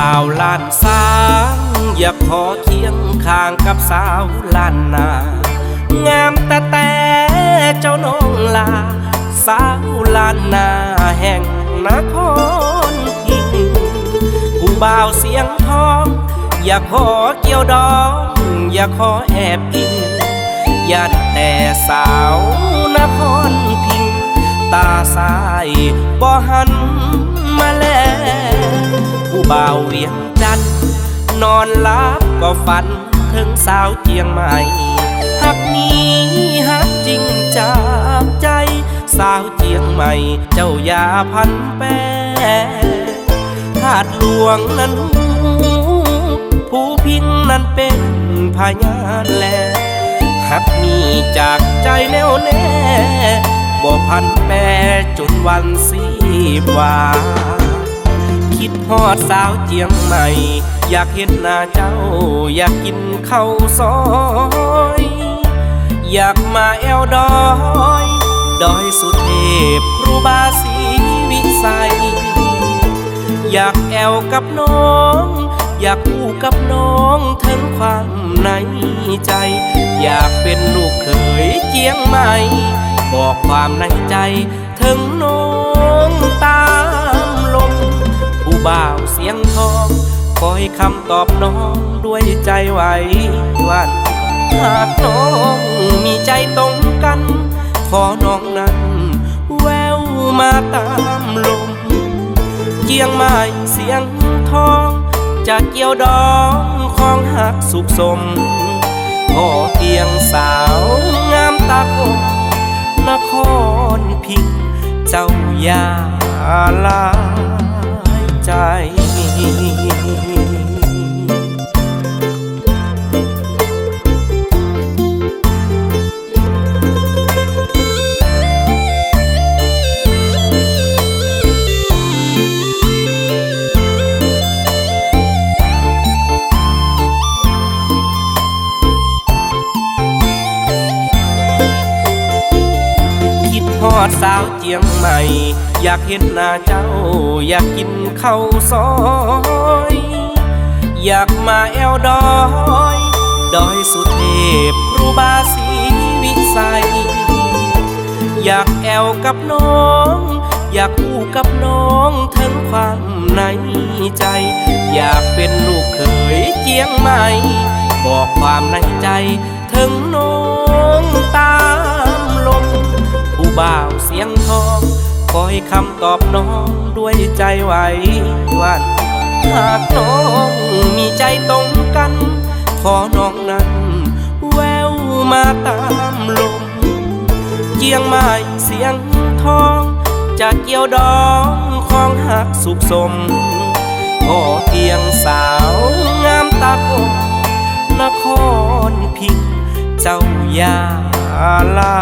บ่าวล้านสางอยากขอเคียงข้างกับสาวล้านนางามแต่เจ้าน้องลาสาวล้านนาแห่งนครพิงค์ผู้บ่าวเสียงทองอยากขอเกี่ยวดองอยากขอแอบอิงยันแต่สาวนครพิงค์ตาสายบ่หันมาแลผู้บ่าวเวียงจันทน์นอนหลับก็ฝันถึงสาวเชียงใหม่ฮักนี้ฮักจริงจากใจสาวเชียงใหม่เจ้าอย่าพันแปรธาตุหลวงนั้นผู้พิงนั้นเป็นพยานแลฮักนี้จากใจแน่วแน่บ่พันแปรจนวันสีบวาคิดฮอดสาวเชียงใหม่อยากเห็นหน้าเจ้าอยากกินข้าวซอยอยากมาแอวดอยดอยสุเทพครูบาศรีวิสัยอยากแอวกับน้องอยากคู่กับน้องทั้งความในใจอยากเป็นลูกเขยเชียงใหม่บอกความในใจถึงน้องตามลมผู้บ่าวเสียงทองคอยคำตอบน้องด้วยใจไหววันหากน้องมีใจตรงกันขอน้องนั้นแววมาตามลมเชียงใหม่เสียงทองจะเกี่ยวดองของหักสุขสมขอเพียงสาวงามตาคมนครพิงค์เจ้าอย่าลายใจฮอดสาวเชียงใหม่อยากเห็นหน้าเจ้าอยากกินข้าวซอยอยากมาแอวดอยดอยสุเทพครูบาศรีวิสัยอยากแอวกับน้องอยากคู่กับน้องทั้งความในใจอยากเป็นลูกเขยเชียงใหม่บอกความในใจถึงน้องตามลมผู้บ่าวเสียงทองคอยคำตอบน้องด้วยใจไหววันหากน้องมีใจตรงกันขอน้องนั้นแววมาตามลมเชียงใหม่เสียงทองจะเกี่ยวดองของหักสุขสมขอเพียงสาวงามตาคมนครพิงค์เจ้าอย่าลา